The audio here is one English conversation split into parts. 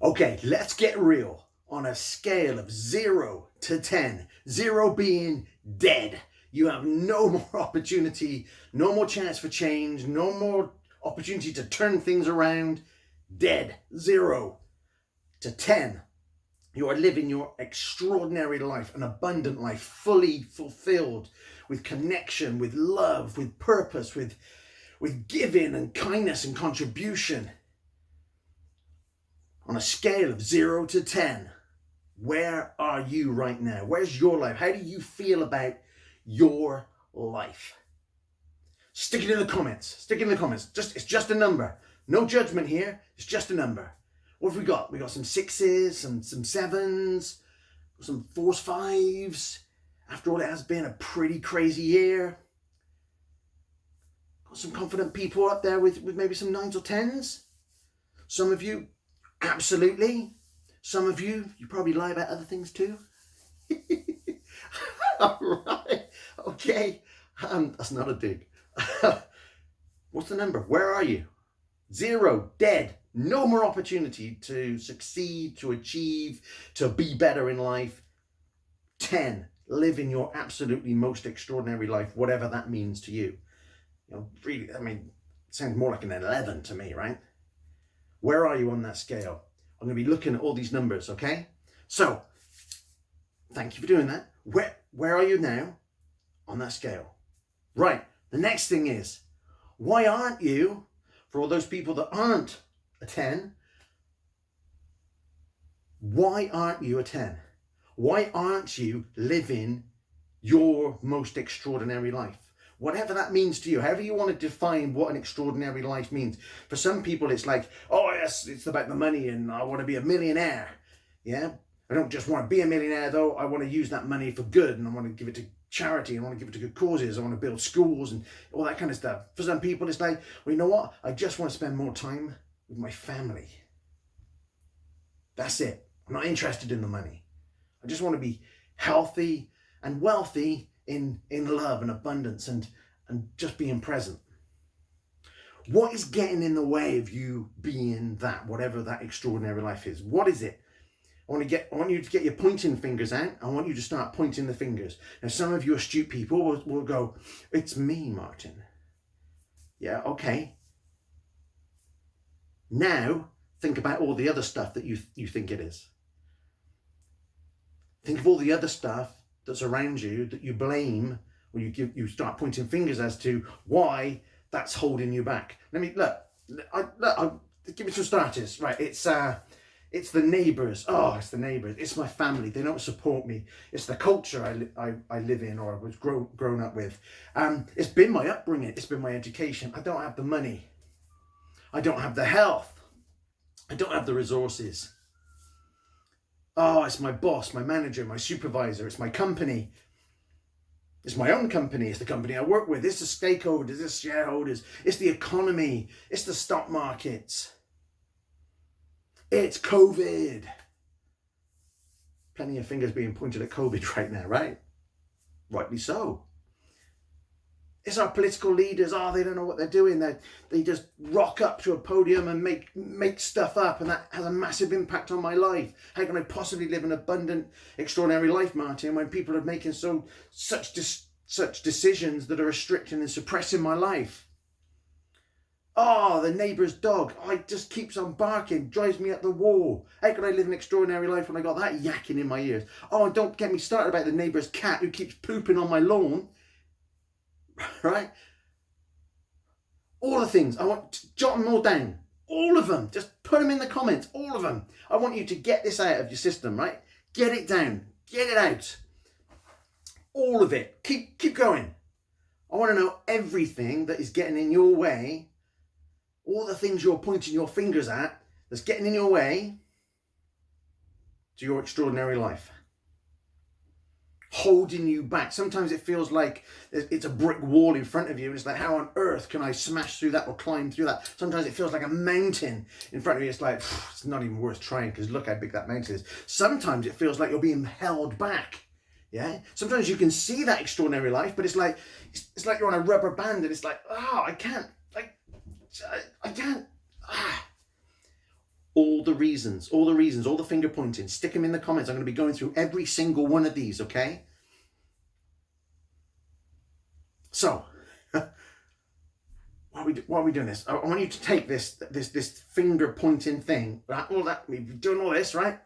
Okay, let's get real. On a scale of 0 to 10, 0 being dead, you have no more opportunity, no more chance for change, no more opportunity to turn things around. Dead. 0 to 10, you are living your extraordinary life, an abundant life, fully fulfilled, with connection, with love, with purpose, with giving and kindness and contribution. On a scale of 0 to 10, where are you right now? Where's your life? How do you feel about your life? Stick it in the comments. Stick it in the comments. It's just a number. No judgment here. It's just a number. What have we got? We got some 6s, some 7s, some 4s, 5s. After all, it has been a pretty crazy year. Got some confident people up there with maybe some 9s or 10s. Some of you, absolutely. Some of you probably lie about other things too. All right. Okay. That's not a dig. What's the number? Where are you? 0, dead. No more opportunity to succeed, to achieve, to be better in life. 10, living your absolutely most extraordinary life, whatever that means to you. You know, really, I mean, it sounds more like an 11 to me, right? Where are you on that scale? I'm going to be looking at all these numbers, okay? So, thank you for doing that. Where are you now on that scale? Right, the next thing is, why aren't you, for all those people that aren't a 10, why aren't you a 10? Why aren't you living your most extraordinary life? Whatever that means to you, however you want to define what an extraordinary life means. For some people, it's like, oh yes, it's about the money and I want to be a millionaire. Yeah, I don't just want to be a millionaire though. I want to use that money for good and I want to give it to charity. I want to give it to good causes. I want to build schools and all that kind of stuff. For some people, it's like, well, you know what? I just want to spend more time with my family. That's it. I'm not interested in the money. I just want to be healthy and wealthy in love and abundance and just being present. What is getting in the way of you being that, whatever that extraordinary life is? What is it? I want you to get your pointing fingers out. I want you to start pointing the fingers. Now, some of you astute people will go, it's me, Martin. Yeah, okay. Now, think about all the other stuff that you think it is. Think of all the other stuff that's around you that you blame, or you start pointing fingers as to why that's holding you back. Let me I'll give me some starters. Right, it's the neighbours. Oh, it's the neighbours. It's my family. They don't support me. It's the culture I live in or was grown up with. It's been my upbringing. It's been my education. I don't have the money. I don't have the health. I don't have the resources. Oh, it's my boss, my manager, my supervisor. It's my company. It's my own company. It's the company I work with. It's the stakeholders. It's shareholders. It's the economy. It's the stock markets. It's COVID. Plenty of fingers being pointed at COVID right now, right? Rightly so. It's our political leaders. Oh, they don't know what they're doing. They just rock up to a podium and make stuff up, and that has a massive impact on my life. How can I possibly live an abundant, extraordinary life, Martin, when people are making such decisions that are restricting and suppressing my life? Oh, the neighbour's dog. Oh, it just keeps on barking, drives me up the wall. How can I live an extraordinary life when I got that yakking in my ears? Oh, don't get me started about the neighbour's cat who keeps pooping on my lawn. Right? All the things. I want to jot them all down. All of them. Just put them in the comments. All of them. I want you to get this out of your system, right? Get it down. Get it out. All of it. Keep going. I want to know everything that is getting in your way. All the things you're pointing your fingers at that's getting in your way to your extraordinary life. Holding you back. Sometimes it feels like it's a brick wall in front of you. It's like, how on earth can I smash through that or climb through that? Sometimes it feels like a mountain in front of you. It's like, it's not even worth trying because look how big that mountain is. Sometimes it feels like you're being held back. Yeah. Sometimes you can see that extraordinary life, but it's like you're on a rubber band and it's like, oh, I can't. all the reasons, all the finger pointing. Stick them in the comments. I'm going to be going through every single one of these, okay? So, why are we doing this? I want you to take this finger pointing thing, right? All that, we're doing all this, right?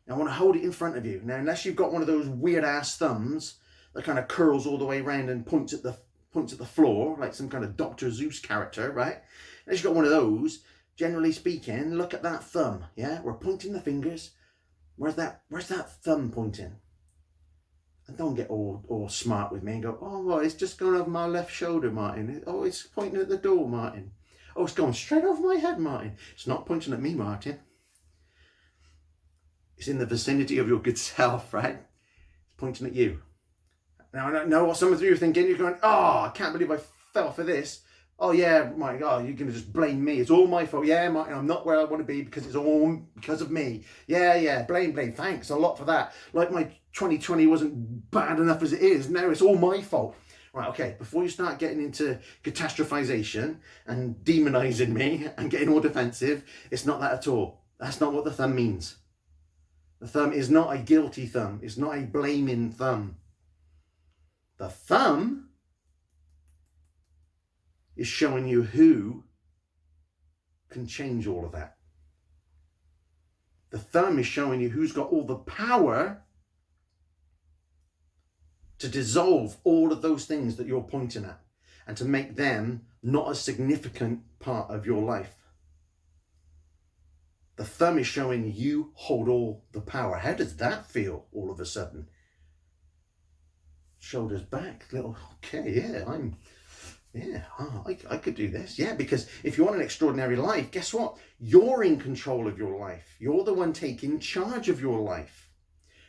I want to hold it in front of you. Now, unless you've got one of those weird ass thumbs that kind of curls all the way around and points at the floor, like some kind of Dr. Zeus character, right? Unless you've got one of those, generally speaking, look at that thumb, yeah? We're pointing the fingers. Where's that thumb pointing? And don't get all smart with me and go, oh, well, it's just gone over my left shoulder, Martin. Oh, it's pointing at the door, Martin. Oh, it's going straight over my head, Martin. It's not pointing at me, Martin. It's in the vicinity of your good self, right? It's pointing at you. Now, I don't know what some of you are thinking. You're going, oh, I can't believe I fell for this. Oh, yeah, my God, you're going to just blame me. It's all my fault. Yeah, Martin, I'm not where I want to be because it's all because of me. Yeah, blame. Thanks a lot for that. Like my 2020 wasn't bad enough as it is. Now it's all my fault. Right, okay, before you start getting into catastrophization and demonizing me and getting all defensive, it's not that at all. That's not what the thumb means. The thumb is not a guilty thumb. It's not a blaming thumb. The thumb is showing you who can change all of that. The thumb is showing you who's got all the power to dissolve all of those things that you're pointing at and to make them not a significant part of your life. The thumb is showing you hold all the power. How does that feel all of a sudden? Shoulders back, little, okay, I could do this. Yeah, because if you want an extraordinary life, guess what? You're in control of your life. You're the one taking charge of your life.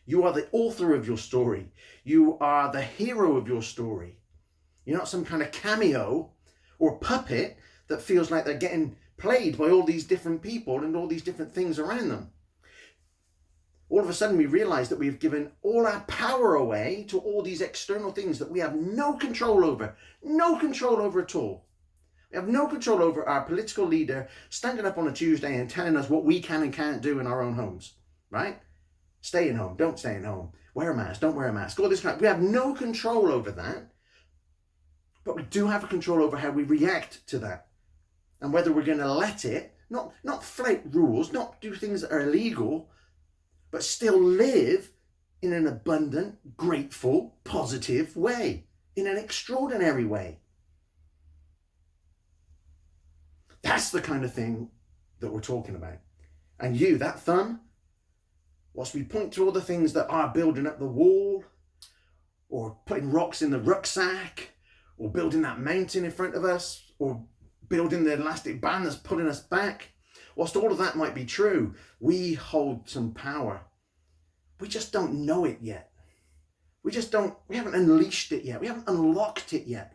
You are the author of your story. You are the hero of your story. You're not some kind of cameo or puppet that feels like they're getting played by all these different people and all these different things around them. All of a sudden we realize that we've given all our power away to all these external things that we have no control over at all. We have no control over our political leader standing up on a Tuesday and telling us what we can and can't do in our own homes, right? Stay at home, don't stay at home. Wear a mask, don't wear a mask. All this kind. We have no control over that, but we do have a control over how we react to that. And whether we're going to let it, not flout rules, not do things that are illegal, but still live in an abundant, grateful, positive way, in an extraordinary way. That's the kind of thing that we're talking about. And you, that thumb, whilst we point to all the things that are building up the wall, or putting rocks in the rucksack, or building that mountain in front of us, or building the elastic band that's pulling us back, whilst all of that might be true, we hold some power. We just don't know it yet. We haven't unleashed it yet. We haven't unlocked it yet.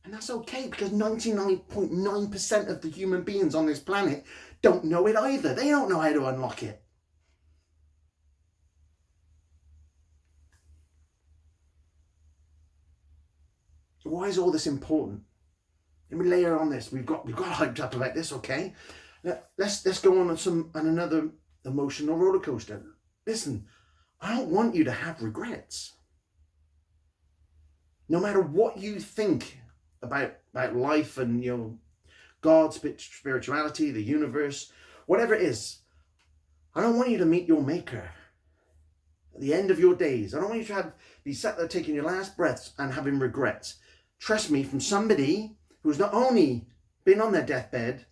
And that's okay, because 99.9% of the human beings on this planet don't know it either. They don't know how to unlock it. Why is all this important? Let me layer on this. We've got hyped up about this, okay? Let's go on another emotional roller coaster. Listen, I don't want you to have regrets. No matter what you think about life and God, spirituality, the universe, whatever it is, I don't want you to meet your maker at the end of your days. I don't want you to be sat there taking your last breaths and having regrets. Trust me, from somebody who's not only been on their deathbed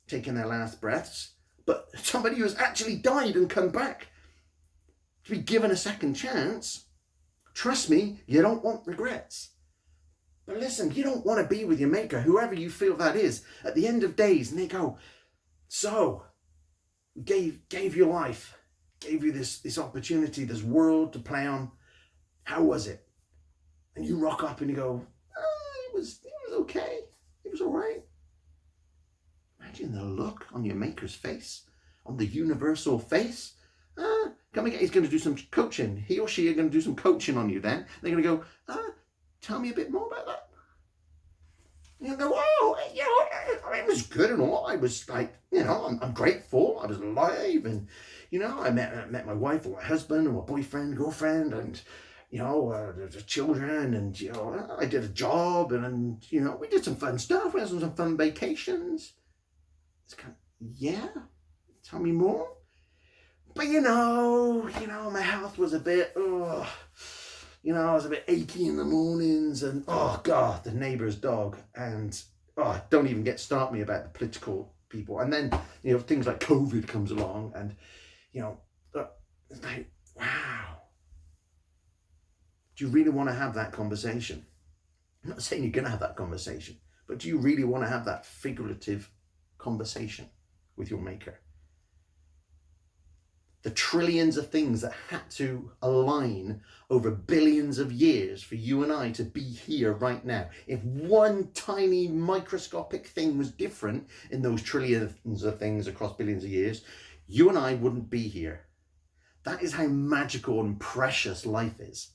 taking their last breaths, but somebody who has actually died and come back to be given a second chance. Trust me, you don't want regrets. But listen, you don't want to be with your maker, whoever you feel that is, at the end of days, and they go, so, gave you life, gave you this opportunity, this world to play on. How was it? And you rock up and you go, it was okay. It was all right. Imagine the look on your maker's face, on the universal face. Come again, he's going to do some coaching. He or she are going to do some coaching on you then. They're going to go, tell me a bit more about that. You go, oh, you know, it was good and all. I was like, you know, I'm grateful. I was alive, and you know, I met my wife or my husband or my boyfriend, girlfriend, and you know, the children, and you know, I did a job, and you know, we did some fun stuff. We had some fun vacations. It's kind of, yeah. Tell me more. But you know, my health was a bit, you know, I was a bit achy in the mornings, and oh God, the neighbour's dog, and oh, don't even get start me about the political people. And then, you know, things like COVID comes along, and you know, it's like, wow, do you really want to have that conversation? I'm not saying you're going to have that conversation, but do you really want to have that figurative conversation with your maker? The trillions of things that had to align over billions of years for you and I to be here right now. If one tiny microscopic thing was different in those trillions of things across billions of years, you and I wouldn't be here. That is how magical and precious life is.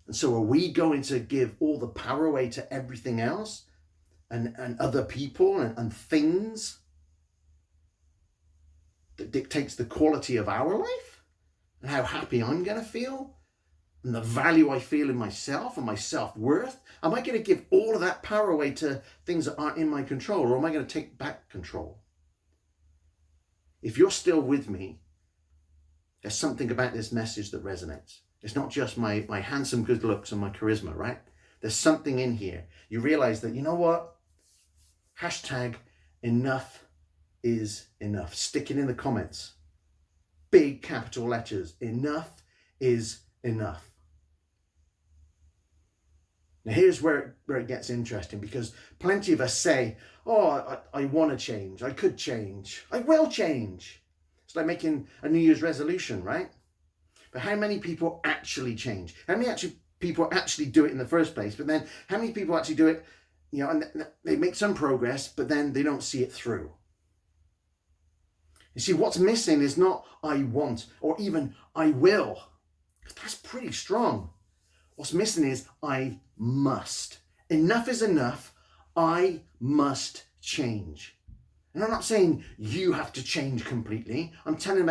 And so are we going to give all the power away to everything else and other people and things that dictates the quality of our life and how happy I'm going to feel and the value I feel in myself and my self-worth? Am I going to give all of that power away to things that aren't in my control, or am I going to take back control? If you're still with me, there's something about this message that resonates. It's not just my handsome good looks and my charisma, right? There's something in here. You realize that, you know what? Hashtag enough is enough. Stick it in the comments. Big capital letters. Enough is enough. Now here's where it gets interesting, because plenty of us say, oh, I want to change. I could change. I will change. It's like making a New Year's resolution, right? But how many people actually change? How many people actually do it in the first place? But then how many people actually do it, you know, and they make some progress, but then they don't see it through? You see, what's missing is not I want or even I will. That's pretty strong. What's missing is I must. Enough is enough. I must change. And I'm not saying you have to change completely. I'm talking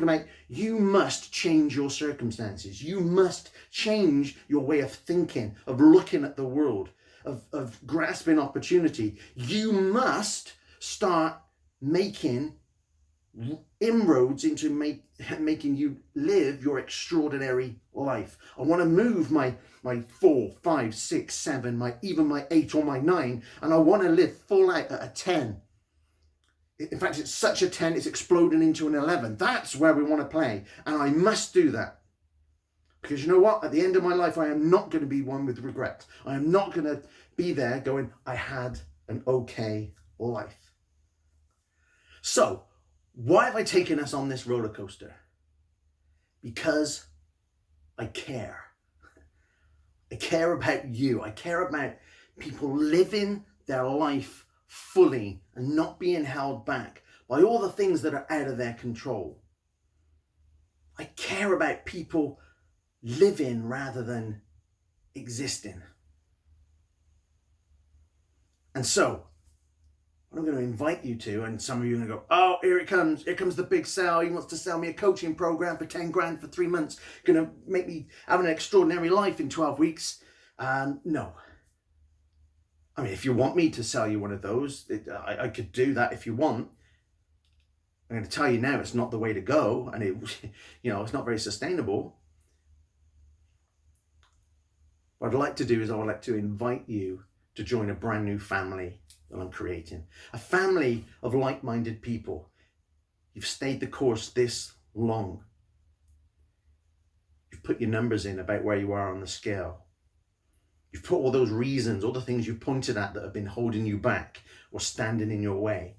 about you must change your circumstances. You must change your way of thinking, of looking at the world, of grasping opportunity. You must start making inroads into making you live your extraordinary life. I want to move my 4, 5, 6, 7, even my 8 or my 9, and I want to live full out at a 10. In fact, it's such a 10, it's exploding into an 11. That's where we want to play, and I must do that. Because you know what? At the end of my life, I am not going to be one with regret. I am not going to be there going, I had an okay life. So, why have I taken us on this roller coaster? Because I care. I care about you. I care about people living their life fully and not being held back by all the things that are out of their control. I care about people living rather than existing. And so, what I'm going to invite you to, and some of you are going to go, oh, here comes the big sell. He wants to sell me a coaching program for 10 grand for 3 months, going to make me have an extraordinary life in 12 weeks. No. I mean, if you want me to sell you one of those, I could do that if you want. I'm going to tell you now, it's not the way to go, and it's not very sustainable. What I'd like to do is I would like to invite you to join a brand new family that I'm creating. A family of like-minded people. You've stayed the course this long. You've put your numbers in about where you are on the scale. You've put all those reasons, all the things you've pointed at that have been holding you back or standing in your way.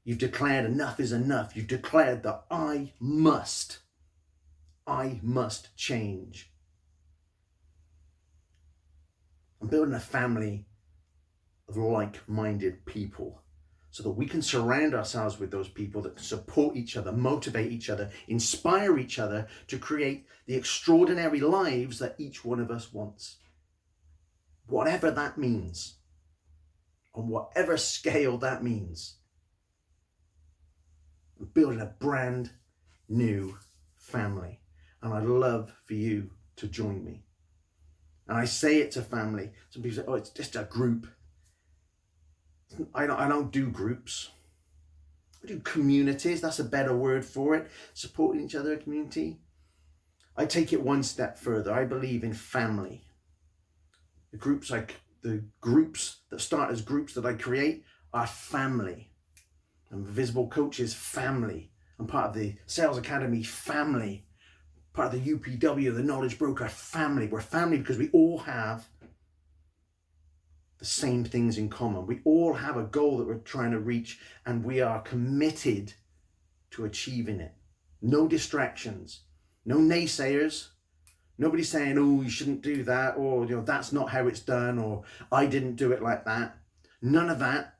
You've declared enough is enough. You've declared that I must change. I'm building a family of like-minded people so that we can surround ourselves with those people that support each other, motivate each other, inspire each other to create the extraordinary lives that each one of us wants. whatever that means, on whatever scale that means. I'm building a brand new family, and I'd love for you to join me. And I say it to family. Some people say, oh, it's just a group. I don't do groups. I do communities. That's a better word for it. Supporting each other, a community. I take it one step further. I believe in family. The groups that start as groups that I create are family. I'm Visible Coaches family. I'm part of the Sales Academy family. Part of the UPW, the Knowledge Broker family. We're family because we all have the same things in common. We all have a goal that we're trying to reach, and we are committed to achieving it. No distractions, no naysayers. Nobody saying, oh, you shouldn't do that, or that's not how it's done, or I didn't do it like that. None of that.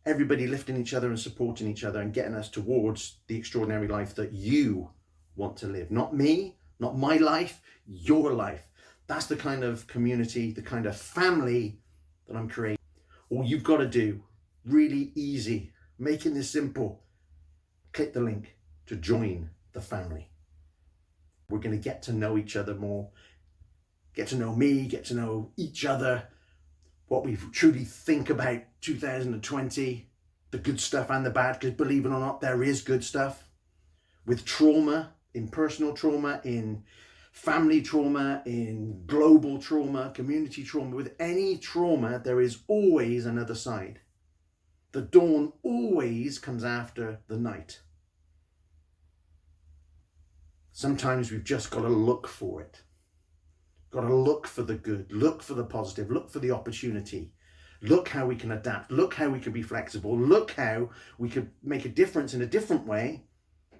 Everybody lifting each other and supporting each other and getting us towards the extraordinary life that you want to live. Not me, not my life, your life. That's the kind of community, the kind of family that I'm creating. All you've got to do, really easy, making this simple, click the link to join the family. We're going to get to know each other more, get to know me, get to know each other, what we truly think about 2020, the good stuff and the bad, because believe it or not, there is good stuff. With trauma, in personal trauma, in family trauma, in global trauma, community trauma, with any trauma, there is always another side. The dawn always comes after the night. Sometimes we've just got to look for it. Got to look for the good, look for the positive, look for the opportunity. Look how we can adapt, look how we can be flexible, look how we could make a difference in a different way,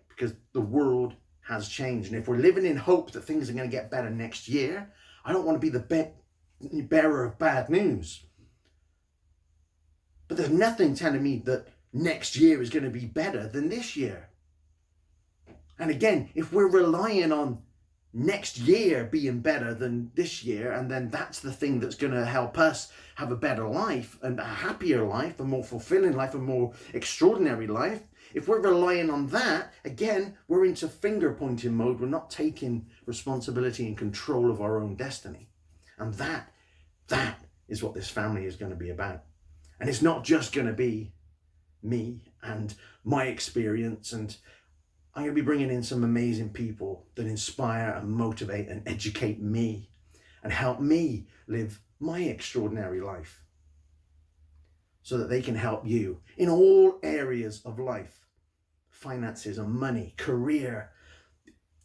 because the world has changed. And if we're living in hope that things are going to get better next year, I don't want to be the bearer of bad news. But there's nothing telling me that next year is going to be better than this year. And again, if we're relying on next year being better than this year, and then that's the thing that's going to help us have a better life and a happier life, a more fulfilling life, a more extraordinary life, if we're relying on that, again, we're into finger pointing mode. We're not taking responsibility and control of our own destiny. And that is what this family is going to be about. And it's not just going to be me and my experience, and I'm going to be bringing in some amazing people that inspire and motivate and educate me and help me live my extraordinary life, so that they can help you in all areas of life. Finances and money, career,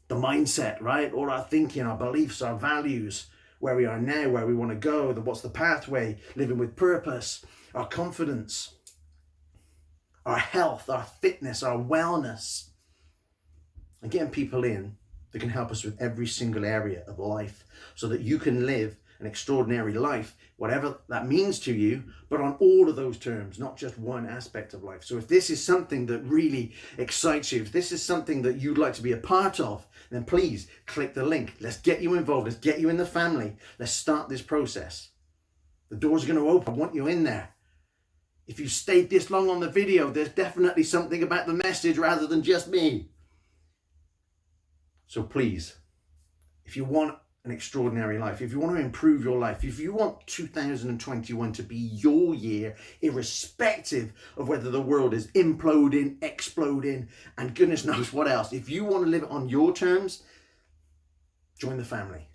the mindset, right? All our thinking, our beliefs, our values, where we are now, where we want to go, what's the pathway, living with purpose, our confidence, our health, our fitness, our wellness. And getting people in that can help us with every single area of life, so that you can live an extraordinary life, whatever that means to you, but on all of those terms, not just one aspect of life. So if this is something that really excites you, if this is something that you'd like to be a part of, then please click the link. Let's get you involved. Let's get you in the family. Let's start this process. The doors are going to open. I want you in there. If you stayed this long on the video, there's definitely something about the message rather than just me. So please, if you want an extraordinary life, if you want to improve your life, if you want 2021 to be your year, irrespective of whether the world is imploding, exploding, and goodness knows what else, if you want to live it on your terms, join the family.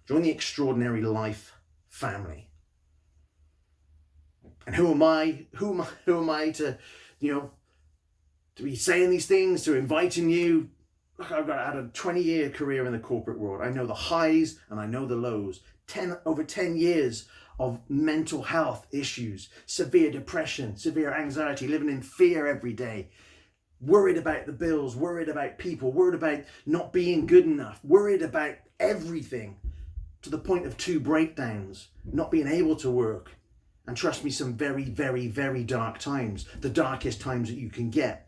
Join the Extraordinary Life family. And who am I? Who am I to, to be saying these things, to inviting you? Look, I've had a 20-year career in the corporate world. I know the highs and I know the lows. Over 10 years of mental health issues, severe depression, severe anxiety, living in fear every day, worried about the bills, worried about people, worried about not being good enough, worried about everything, to the point of 2 breakdowns, not being able to work. And trust me, some very, very, very dark times, the darkest times that you can get,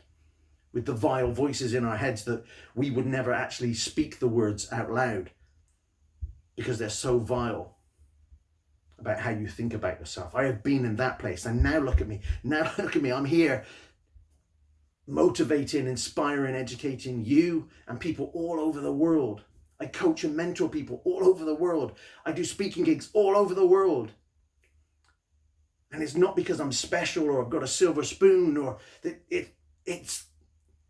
with the vile voices in our heads that we would never actually speak the words out loud because they're so vile. about how you think about yourself. I have been in that place. And now look at me. Now look at me. I'm here motivating, inspiring, educating you and people all over the world. I coach and mentor people all over the world. I do speaking gigs all over the world. And it's not because I'm special or I've got a silver spoon, or it's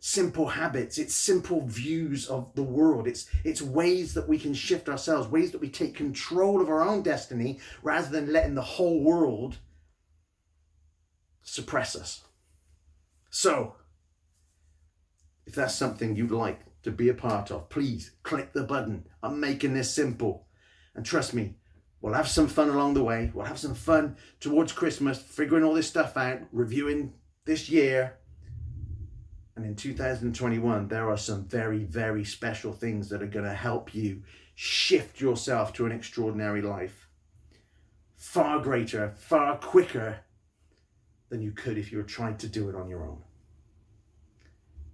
simple habits. It's simple views of the world. It's ways that we can shift ourselves, ways that we take control of our own destiny rather than letting the whole world suppress us. So, if that's something you'd like to be a part of, please click the button. I'm making this simple. And trust me, we'll have some fun along the way. We'll have some fun towards Christmas, figuring all this stuff out, reviewing this year. And in 2021, there are some very, very special things that are going to help you shift yourself to an extraordinary life. Far greater, far quicker than you could if you were trying to do it on your own.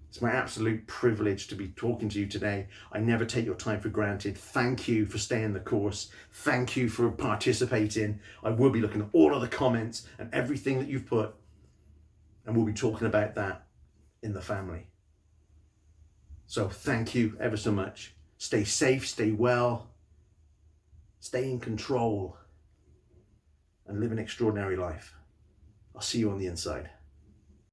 It's my absolute privilege to be talking to you today. I never take your time for granted. Thank you for staying the course. Thank you for participating. I will be looking at all of the comments and everything that you've put, and we'll be talking about that in the family. So thank you ever so much. Stay safe, stay well, stay in control, and live an extraordinary life. I'll see you on the inside.